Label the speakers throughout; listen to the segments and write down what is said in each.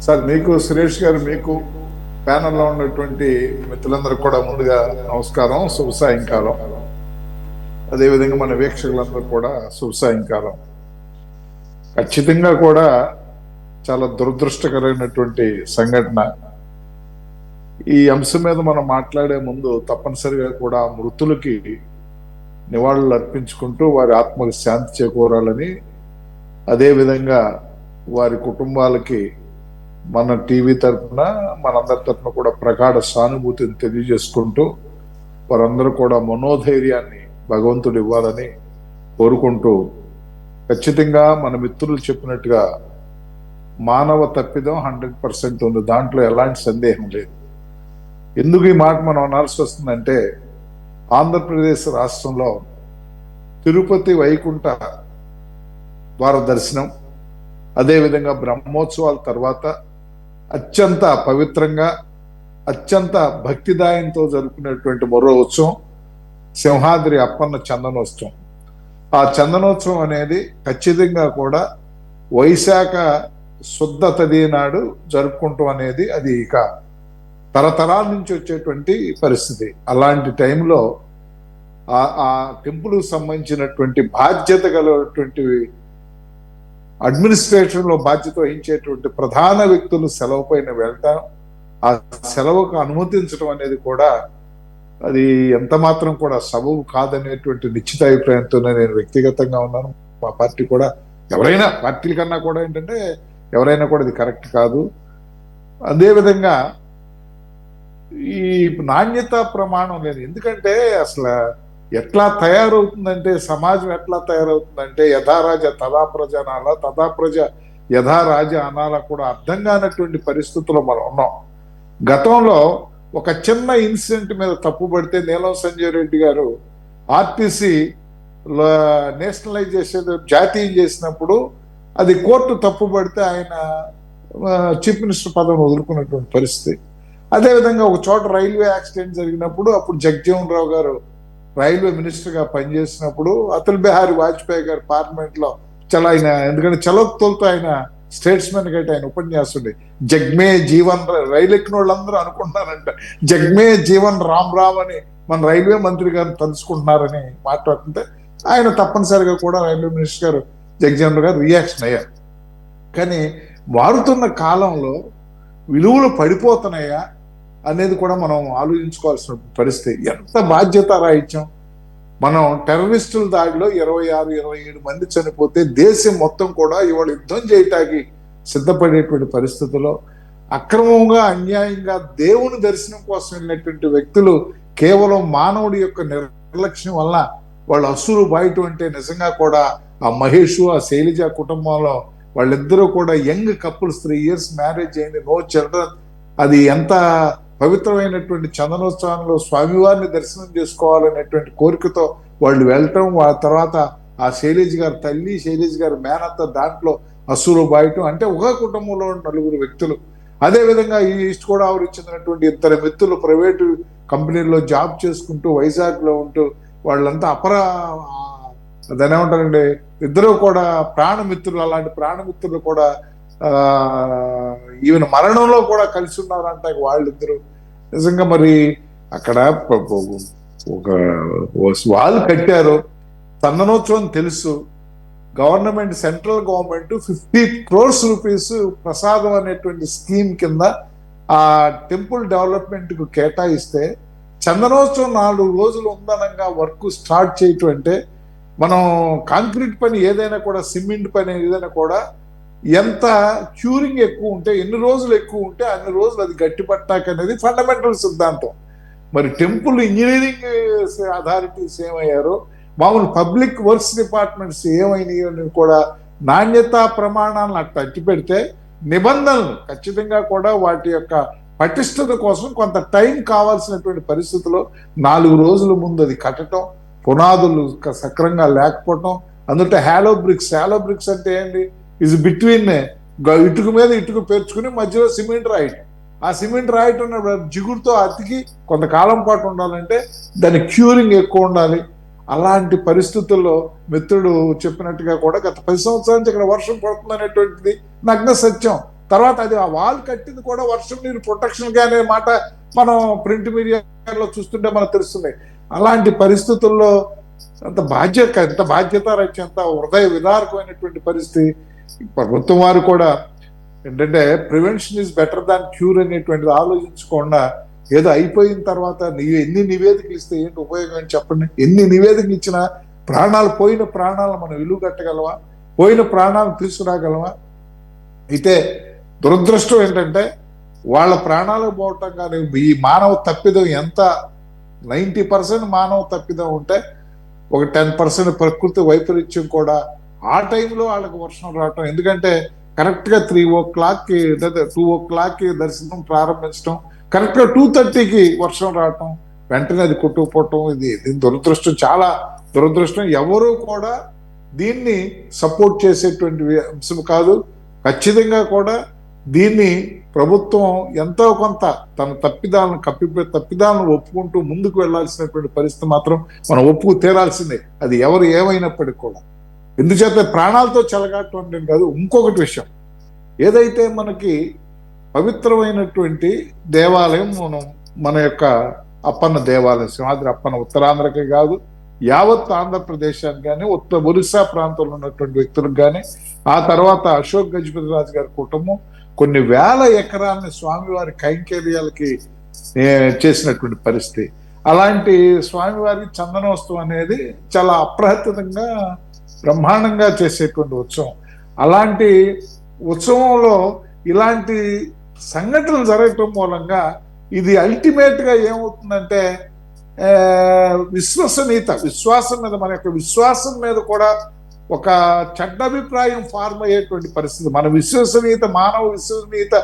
Speaker 1: Sir మీకు సురేష్ గారు, మీకు ప్యానల్లో ఉన్నటువంటి మిత్రులందరూ కూడా ముందుగా నమస్కారం, శుభ సాయంకాలం. అదేవిధంగా మన వీక్షకులందరూ కూడా శుభ సాయంకాలం. ఖచ్చితంగా కూడా చాలా దురదృష్టకరమైనటువంటి సంఘటన. ఈ అంశం మీద మనం మాట్లాడే ముందు తప్పనిసరిగా కూడా మృతులకి నివాళులు అర్పించుకుంటూ వారి ఆత్మకు శాంతి చేకూరాలని, అదేవిధంగా వారి కుటుంబాలకి మన టీవీ తరఫున మనందరి తరఫున కూడా ప్రగాఢ సానుభూతిని తెలియజేసుకుంటూ వారందరూ కూడా మనోధైర్యాన్ని భగవంతుడు ఇవ్వాలని కోరుకుంటూ, ఖచ్చితంగా మన మిత్రులు చెప్పినట్టుగా మానవ తప్పిదం 100% ఉంది, దాంట్లో ఎలాంటి సందేహం లేదు. ఎందుకు ఈ మాట మనం అనాల్సి వస్తుందంటే, ఆంధ్రప్రదేశ్ రాష్ట్రంలో తిరుపతి వైకుంఠ ద్వార దర్శనం, అదేవిధంగా బ్రహ్మోత్సవాల తర్వాత అత్యంత పవిత్రంగా అత్యంత భక్తిదాయంతో జరుపుకునేటువంటి మరో ఉత్సవం సింహాద్రి అప్పన్న చందనోత్సవం. ఆ చందనోత్సవం అనేది ఖచ్చితంగా కూడా వైశాఖ శుద్ధ తది నాడు జరుపుకుంటాం అనేది అది ఇక తరతరాల నుంచి వచ్చేటువంటి పరిస్థితి. అలాంటి టైంలో ఆ టెంపుల్ సంబంధించినటువంటి బాధ్యత గలటువంటి అడ్మినిస్ట్రేషన్ లో బాధ్యత వహించేటువంటి ప్రధాన వ్యక్తులు సెలవు పైన వెళ్తాం. ఆ సెలవుకు అనుమతించడం అనేది కూడా అది ఎంత మాత్రం కూడా సబబు కాదనేటువంటి నిశ్చిత అభిప్రాయంతోనే నేను వ్యక్తిగతంగా ఉన్నాను. మా పార్టీ కూడా, ఎవరైనా పార్టీల కన్నా కూడా ఏంటంటే ఎవరైనా కూడా ఇది కరెక్ట్ కాదు. అదేవిధంగా ఈ నాణ్యత ప్రమాణం లేదు. ఎందుకంటే అసలు ఎట్లా తయారవుతుందంటే, సమాజం ఎట్లా తయారవుతుందంటే యథారాజ తదా ప్రజ అనాలా, తదా ప్రజ యథారాజ అనాలా కూడా అర్థం కానటువంటి పరిస్థితుల్లో మనం ఉన్నాం. గతంలో ఒక చిన్న ఇన్సిడెంట్ మీద తప్పు పడితే నీలం సంజయ్ రెడ్డి గారు ఆర్టీసీ నేషనలైజేషన్ జాతీయం చేసినప్పుడు అది కోర్టు తప్పు పడితే ఆయన చీఫ్ మినిస్టర్ పదవిని వదులుకున్నటువంటి పరిస్థితి. అదేవిధంగా ఒక చోట రైల్వే యాక్సిడెంట్ జరిగినప్పుడు అప్పుడు జగజ్జీవన్ రావు గారు రైల్వే మినిస్టర్ గా పనిచేసినప్పుడు అటల్ బిహారీ వాజ్పేయి గారు పార్లమెంట్ లో ఆయన, ఎందుకంటే చలోక్తోలతో ఆయన స్టేట్స్మెన్ గట్టి ఆయన ఉపన్యాసుడి, జగ్మే జీవన్, రైలు ఎక్కిన వాళ్ళందరూ అనుకుంటున్నారంట జగ్మే జీవన్ రామ్ రామ్ అని మన రైల్వే మంత్రి గారు తలుచుకుంటున్నారని మాట్లాడుతుంటే ఆయన తప్పనిసరిగా కూడా రైల్వే మినిస్టర్ గారు జగజ్జీవన్ గారు రియాక్షన్ అయ్యారు. కానీ మారుతున్న కాలంలో విలువలు పడిపోతున్నాయా అనేది కూడా మనం ఆలోచించుకోవాల్సిన పరిస్థితి. ఎంత బాధ్యత రాహిత్యం. మనం టెర్రరిస్టుల దాడిలో 26-27 మంది చనిపోతే దేశం మొత్తం కూడా ఇవాళ యుద్ధం చేయటానికి సిద్ధపడేటువంటి పరిస్థితుల్లో అక్రమంగా అన్యాయంగా దేవుని దర్శనం కోసం వెళ్ళినటువంటి వ్యక్తులు కేవలం మానవుడి యొక్క నిర్లక్ష్యం వల్ల వాళ్ళు అసురు బయట అంటే నిజంగా కూడా ఆ మహేష్ ఆ శైలజ కుటుంబంలో వాళ్ళిద్దరూ కూడా యంగ్ కపుల్స్, 3 years మ్యారేజ్ అయింది, నో చిల్డ్రన్. అది ఎంత పవిత్రమైనటువంటి చందనోత్సవంలో స్వామివారిని దర్శనం చేసుకోవాలనేటువంటి కోరికతో వాళ్ళు వెళ్ళటం, ఆ తర్వాత ఆ శైలేజ్ గారి తల్లి, శైలేజ్ గారి మేనత్త దాంట్లో అసూరు బాయటం, అంటే ఒక కుటుంబంలో 4 వ్యక్తులు. అదేవిధంగా ఈ ఈస్ట్ గోదావరికి చెందినటువంటి 2 మిత్రులు ప్రైవేటు కంపెనీల్లో జాబ్ చేసుకుంటూ వైజాగ్ లో ఉంటూ వాళ్ళంతా దాని ఏమంటారండి, ఇద్దరు కూడా ప్రాణమిత్రులు. అలాంటి ప్రాణమిత్రులు కూడా ఈవెన్ మరణంలో కూడా కలిసి ఉన్నారంట వాళ్ళిద్దరు. నిజంగా మరి అక్కడ ఒక వాళ్ళు కట్టారు, చందనోత్సవం తెలుసు, government central government 50 crores rupees ప్రసాదం అనేటువంటి స్కీమ్ కింద ఆ టెంపుల్ డెవలప్మెంట్ కు కేటాయిస్తే చందనోత్సవం 4 రోజులు ఉందనంగా వర్క్ స్టార్ట్ చేయటం అంటే, మనం కాంక్రీట్ పని ఏదైనా కూడా, సిమెంట్ పని ఏదైనా కూడా ఎంత క్యూరింగ్ ఎక్కువ ఉంటే, ఎన్ని రోజులు ఎక్కువ ఉంటే అన్ని రోజులు అది గట్టిపట్టాక అనేది ఫండమెంటల్ సిద్ధాంతం. మరి టెంపుల్ ఇంజనీరింగ్ అథారిటీస్ ఏమయ్యారో, మామూలు పబ్లిక్ వర్క్స్ డిపార్ట్మెంట్స్ ఏమైనాయో అని కూడా నాణ్యతా ప్రమాణాలను అట్లా అట్టి పెడితే నిబంధనలు ఖచ్చితంగా కూడా వాటి యొక్క పటిష్టత కోసం కొంత టైం కావాల్సినటువంటి పరిస్థితుల్లో 4 రోజుల ముందు అది కట్టడం, పునాదులు సక్రంగా లేకపోవటం, అందుకే హాలో బ్రిక్స్ అంటే ఏంటి, ఇది బిట్వీన్ ఇటుక మీద ఇటుక పేర్చుకుని మధ్యలో సిమెంట్ రాయటం. ఆ సిమెంట్ రాయటం జిగురుతో అతికి కొంతకాలం పాటు ఉండాలంటే దాని క్యూరింగ్ ఎక్కువ ఉండాలి. అలాంటి పరిస్థితుల్లో మిత్రుడు చెప్పినట్టుగా కూడా గత 10 సంవత్సరాల నుంచి ఇక్కడ వర్షం పడుతుంది అనేటువంటిది నగ్న సత్యం. తర్వాత అది ఆ వాల్ కట్టింది కూడా వర్షం నీరు ప్రొటెక్షన్ గా అనే మాట మనం ప్రింట్ మీడియాలో చూస్తుంటే మనకు తెలుస్తుంది. అలాంటి పరిస్థితుల్లో ఎంత బాధ్యత రహిత హృదయ విదారకమైనటువంటి పరిస్థితి. ప్రభుత్వం వారు కూడా ఏంటంటే prevention is better than cure అనేటువంటిది ఆలోచించకుండా ఏదో అయిపోయిన తర్వాత ఎన్ని నివేదికలు ఇస్తే ఏంటి ఉపయోగం అని చెప్పండి. ఎన్ని నివేదికలు ఇచ్చినా పోయిన ప్రాణాలను మనం విలువ కట్టగలవా? పోయిన ప్రాణాలను తీసుకురాగలవా? అయితే దురదృష్టం ఏంటంటే వాళ్ళ ప్రాణాలకు పోవటం కానీ ఈ మానవ తప్పిదం ఎంత 90% మానవ తప్పిదం ఉంటే ఒక 10% ప్రకృతి వైపరీత్యం కూడా. ఆ టైంలో వాళ్ళకి వర్షం రావటం, ఎందుకంటే కరెక్ట్ గా 3 o'clock 2 o'clock దర్శనం ప్రారంభించడం, కరెక్ట్ గా 2:30కి వర్షం రావటం, వెంటనే అది కొట్టుకుపోవటం. ఇది దురదృష్టం, చాలా దురదృష్టం. ఎవరు కూడా దీన్ని సపోర్ట్ చేసేటువంటి అంశం కాదు. ఖచ్చితంగా కూడా దీన్ని ప్రభుత్వం ఎంతో కొంత తన తప్పిదాలను ఒప్పుకుంటూ ముందుకు వెళ్లాల్సినటువంటి పరిస్థితి మాత్రం మనం ఒప్పుకు తీరాల్సిందే, అది ఎవరు ఏమైనప్పటికీ కూడా. ఎందుచేత ప్రాణాలతో చెలగాటం కాదు. ఇంకొకటి విషయం, ఏదైతే మనకి పవిత్రమైనటువంటి దేవాలయం మన యొక్క అప్పన్న దేవాలయం, సింహాద్రి అప్పన్న ఉత్తరాంధ్రకి కాదు, యావత్ ఆంధ్రప్రదేశానికి కానీ, ఒరిస్సా ప్రాంతంలో ఉన్నటువంటి వ్యక్తులకు కానీ, ఆ తర్వాత అశోక్ గజపతి రాజు గారి కుటుంబం కొన్ని వేల ఎకరాలని స్వామివారి కైంకర్యాలకి చేసినటువంటి పరిస్థితి. అలాంటి స్వామివారి చందనోత్సవం అనేది చాలా అప్రహతితంగా బ్రహ్మాండంగా చేసేటువంటి ఉత్సవం. అలాంటి ఉత్సవంలో ఇలాంటి సంఘటనలు జరగటం మూలంగా ఇది అల్టిమేట్ గా ఏమవుతుందంటే విశ్వాసం మీద, మన యొక్క విశ్వాసం మీద కూడా ఒక చెడ్డ అభిప్రాయం ఫార్మ్ అయ్యేటువంటి పరిస్థితి. మన మానవ విశ్వసనీయత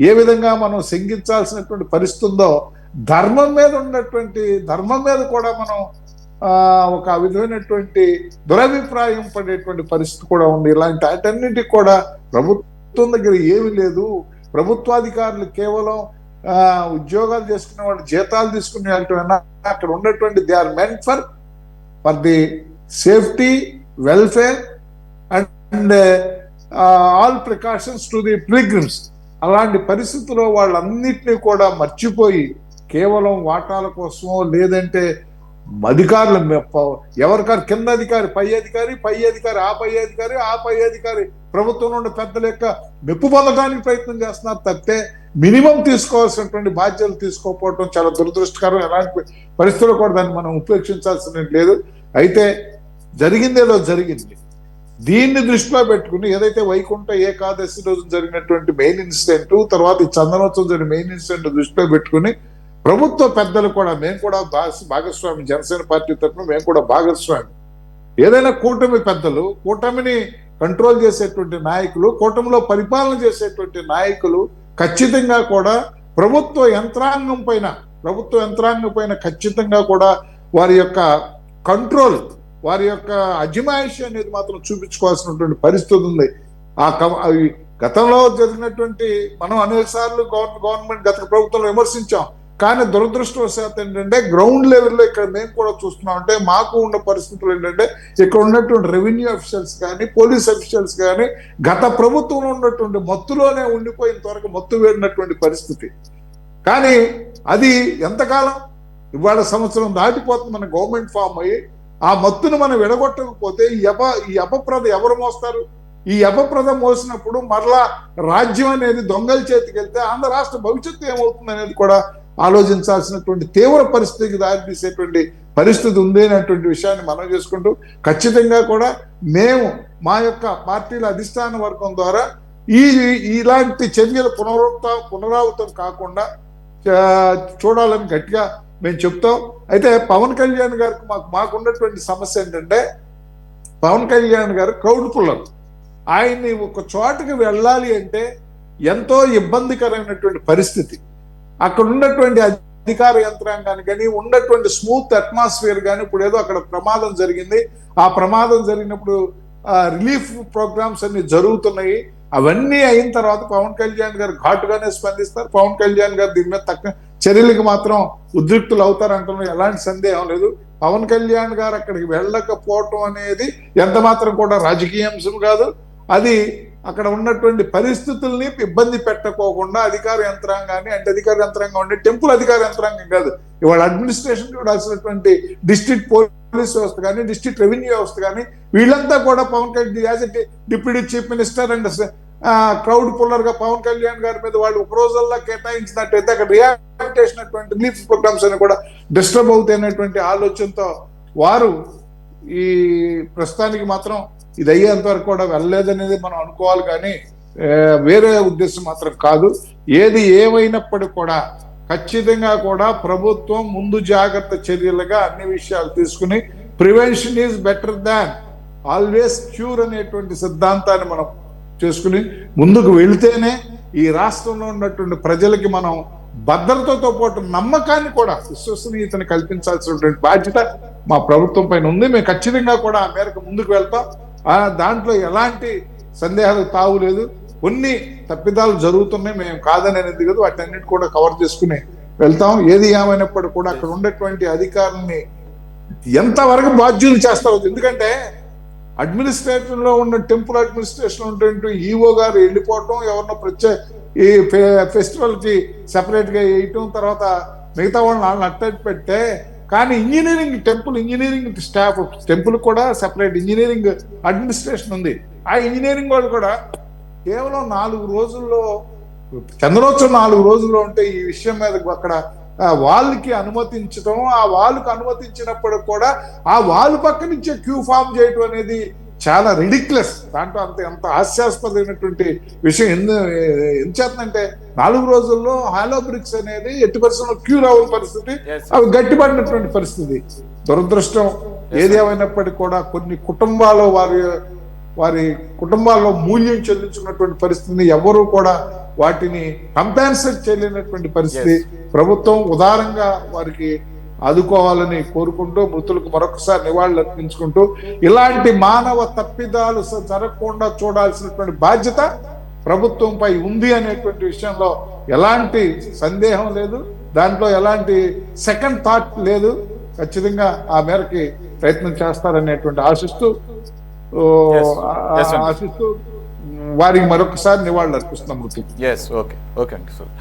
Speaker 1: ఏ విధంగా మనం శంకించాల్సినటువంటి పరిస్థితి ఉందో, ధర్మం మీద కూడా మనం ఒక విధమైనటువంటి దురభిప్రాయం పడేటువంటి పరిస్థితి కూడా ఉంది. ఇలాంటి వాటన్నిటికి కూడా ప్రభుత్వం దగ్గర ఏమీ లేదు. ప్రభుత్వాధికారులు కేవలం ఉద్యోగాలు చేసుకునే వాళ్ళు, జీతాలు తీసుకునే వాళ్ళైనా అక్కడ ఉన్నటువంటి they are meant for the safety, welfare and all precautions to the pilgrims. అలాంటి పరిస్థితుల్లో వాళ్ళన్నిటినీ కూడా మర్చిపోయి కేవలం వాటాల కోసమో, లేదంటే అధికారులు ఎవరికారు కింద అధికారి, పై అధికారి ప్రభుత్వంలో ఉండే పెద్దల యొక్క మెప్పు పొందడానికి ప్రయత్నం చేస్తున్నారు తప్పితే మినిమం తీసుకోవాల్సినటువంటి బాధ్యతలు తీసుకోకపోవడం చాలా దురదృష్టకరం. ఎలాంటి పరిస్థితుల్లో కూడా దాన్ని మనం ఉపేక్షించాల్సిన లేదు. అయితే జరిగిందేదో జరిగింది. దీన్ని దృష్టిలో పెట్టుకుని ఏదైతే వైకుంఠ ఏకాదశి రోజు జరిగినటువంటి మెయిన్ ఇన్సిడెంట్, తర్వాత ఈ చందనోత్సవం జరిగిన మెయిన్ ఇన్సిడెంట్ దృష్టిలో పెట్టుకుని ప్రభుత్వ పెద్దలు కూడా, మేము కూడా భాగస్వామి, జనసేన పార్టీ తరఫున మేము కూడా భాగస్వామి. ఏదైనా కూటమి పెద్దలు, కూటమిని కంట్రోల్ చేసేటువంటి నాయకులు, కూటమిలో పరిపాలన చేసేటువంటి నాయకులు ఖచ్చితంగా కూడా ప్రభుత్వ యంత్రాంగం పైన ఖచ్చితంగా కూడా వారి యొక్క కంట్రోల్, వారి యొక్క అజమాయిషి అనేది మాత్రం చూపించుకోవాల్సినటువంటి పరిస్థితి ఉంది. గతంలో జరిగినటువంటి మనం అనేక సార్లు గవర్నమెంట్ గత ప్రభుత్వంలో విమర్శించాం. కానీ దురదృష్టవశాత్తు ఏంటంటే గ్రౌండ్ లెవెల్లో ఇక్కడ మేము కూడా చూస్తున్నాం. అంటే మాకు ఉన్న పరిస్థితులు ఏంటంటే ఇక్కడ ఉన్నటువంటి రెవెన్యూ అఫీషియల్స్ కానీ, పోలీస్ అఫీషియల్స్ కానీ గత ప్రభుత్వంలో ఉన్నటువంటి మత్తులోనే ఉండిపోయిన త్వరకు మత్తు వేడినటువంటి పరిస్థితి. కానీ అది ఎంతకాలం, ఇవాళ సంవత్సరం దాటిపోతుంది మన గవర్నమెంట్ ఫామ్ అయ్యి, ఆ మత్తును మనం విడగొట్టకపోతే ఈ అపప్రద ఎవరు మోస్తారు? ఈ అపప్రద మోసినప్పుడు మరలా రాజ్యం అనేది దొంగల చేతికి వెళ్తే ఆంధ్ర రాష్ట్ర భవిష్యత్తు ఏమవుతుంది అనేది కూడా ఆలోచించాల్సినటువంటి తీవ్ర పరిస్థితికి దారితీసేటువంటి పరిస్థితి ఉంది అనేటువంటి విషయాన్ని మనం చేసుకుంటూ, ఖచ్చితంగా కూడా మేము మా యొక్క పార్టీల అధిష్టాన వర్గం ద్వారా ఇలాంటి చర్యలు పునరావృతం కాకుండా చూడాలని గట్టిగా మేము చెప్తాం. అయితే పవన్ కళ్యాణ్ గారికి మాకున్నటువంటి సమస్య ఏంటంటే, పవన్ కళ్యాణ్ గారు క్రౌడ్ పుల్లర్. ఆయన్ని ఒక చోటకి వెళ్ళాలి అంటే ఎంతో ఇబ్బందికరమైనటువంటి పరిస్థితి. అక్కడ ఉన్నటువంటి అధికార యంత్రాంగానికి కానీ, ఉన్నటువంటి స్మూత్ అట్మాస్ఫియర్ కానీ, ఇప్పుడు ఏదో అక్కడ ప్రమాదం జరిగింది, ఆ ప్రమాదం జరిగినప్పుడు రిలీఫ్ ప్రోగ్రామ్స్ అన్ని జరుగుతున్నాయి. అవన్నీ అయిన తర్వాత పవన్ కళ్యాణ్ గారు ఘాటుగానే స్పందిస్తారు. పవన్ కళ్యాణ్ గారు దీని మీద తక్కువ చర్యలకు మాత్రం ఉద్రిక్తులు అవుతారంటున్నారు, ఎలాంటి సందేహం లేదు. పవన్ కళ్యాణ్ గారు అక్కడికి వెళ్ళకపోవటం అనేది ఎంత మాత్రం కూడా రాజకీయ అంశం కాదు. అది అక్కడ ఉన్నటువంటి పరిస్థితుల్ని ఇబ్బంది పెట్టకోకుండా అధికార యంత్రాంగాన్ని, అంటే అధికార యంత్రాంగం అంటే టెంపుల్ అధికార యంత్రాంగం కాదు, ఇవాళ అడ్మినిస్ట్రేషన్ చూడాల్సినటువంటి డిస్ట్రిక్ట్ పోలీస్ వ్యవస్థ కానీ, డిస్ట్రిక్ట్ రెవెన్యూ వ్యవస్థ కానీ, వీళ్ళంతా కూడా Pawan Kalyan as a deputy chief minister and crowd puller గా పవన్ కళ్యాణ్ గారి మీద వాళ్ళు ఒక రోజుల్లో కేటాయించినట్టయితే అక్కడ రిహాబిలిటేషన్ అటువంటి రిలీఫ్ ప్రోగ్రామ్స్ అని కూడా డిస్టర్బ్ అవుతాయనేటువంటి ఆలోచనతో వారు ఈ ప్రస్తుతానికి మాత్రం ఇది అయ్యేంత వరకు కూడా వెళ్ళలేదనేది మనం అనుకోవాలి, కానీ వేరే ఉద్దేశం మాత్రం కాదు. ఏది ఏమైనప్పటికీ కూడా ఖచ్చితంగా కూడా ప్రభుత్వం ముందు జాగ్రత్త చర్యలుగా అన్ని విషయాలు తీసుకుని prevention is better than always cure అనేటువంటి సిద్ధాంతాన్ని మనం చేసుకుని ముందుకు వెళితేనే ఈ రాష్ట్రంలో ఉన్నటువంటి ప్రజలకి మనం భద్రతతో పాటు నమ్మకాన్ని కూడా, విశ్వసనీయతను కల్పించాల్సినటువంటి బాధ్యత మా ప్రభుత్వం పైన ఉంది. మేము ఖచ్చితంగా కూడా ఆ మేరకు ముందుకు వెళ్తాం. దాంట్లో ఎలాంటి సందేహాలకు తావు లేదు. కొన్ని తప్పిదాలు జరుగుతున్నాయి, మేము కాదనేది కదా, వాటన్నిటి కూడా కవర్ చేసుకుని వెళ్తాం. ఏది ఏమైనప్పటికీ కూడా అక్కడ ఉండేటువంటి అధికారుల్ని ఎంతవరకు బాధ్యులు చేస్తారు. ఎందుకంటే అడ్మినిస్ట్రేషన్ లో ఉన్న టెంపుల్ అడ్మినిస్ట్రేషన్ ఉన్నటువంటి ఈఓ గారు వెళ్ళిపోవటం, ఎవరినో ప్రత్యేక ఈ ఫెస్టివల్ కి సెపరేట్ గా వేయటం, తర్వాత మిగతా వాళ్ళని అట్టడి పెట్టే, కానీ engineering temple engineering staff temple కూడా సెపరేట్ ఇంజనీరింగ్ అడ్మినిస్ట్రేషన్ ఉంది. ఆ ఇంజనీరింగ్ వాళ్ళు కూడా కేవలం 4 రోజుల్లో, చంద్రోత్సవం 4 రోజుల్లో ఉంటే ఈ విషయం మీద అక్కడ వాళ్ళకి అనుమతించడం, ఆ వాళ్ళకి అనుమతించినప్పుడు కూడా ఆ వాళ్ళు పక్క నుంచే క్యూ ఫామ్ చేయటం అనేది చాలా రిడిక్యులస్. దాంట్లో ఎంత హాస్యాస్పదమైనటువంటి విషయం ఎంచేతంటే 4 రోజుల్లో హాలో బ్రిక్స్ అనేది ఎట్టి పరిస్థితుల్లో క్యూ రావని పరిస్థితి, అవి గట్టిపడినటువంటి పరిస్థితి. దురదృష్టం. ఏది ఏమైనప్పటికీ కూడా కొన్ని కుటుంబాలు వారి కుటుంబాల్లో మూల్యం చెల్లించుకున్నటువంటి పరిస్థితిని ఎవరు కూడా వాటిని కంపెన్సేట్ చేయలేనటువంటి పరిస్థితి. ప్రభుత్వం ఉదారంగా వారికి ఆదుకోవాలని కోరుకుంటూ, మృతులకు మరొకసారి నివాళులు అర్పించుకుంటూ, ఇలాంటి మానవ తప్పిదాలు జరగకుండా చూడాల్సినటువంటి బాధ్యత ప్రభుత్వంపై ఉంది అనేటువంటి విషయంలో ఎలాంటి సందేహం లేదు. దాంట్లో ఎలాంటి సెకండ్ థాట్ లేదు. ఖచ్చితంగా ఆ మేరకి ప్రయత్నం చేస్తారనేటువంటి ఆశిస్తూ వారికి మరొకసారి నివాళులు అర్పిస్తున్నాం.
Speaker 2: ఓకే ఓకే అండి.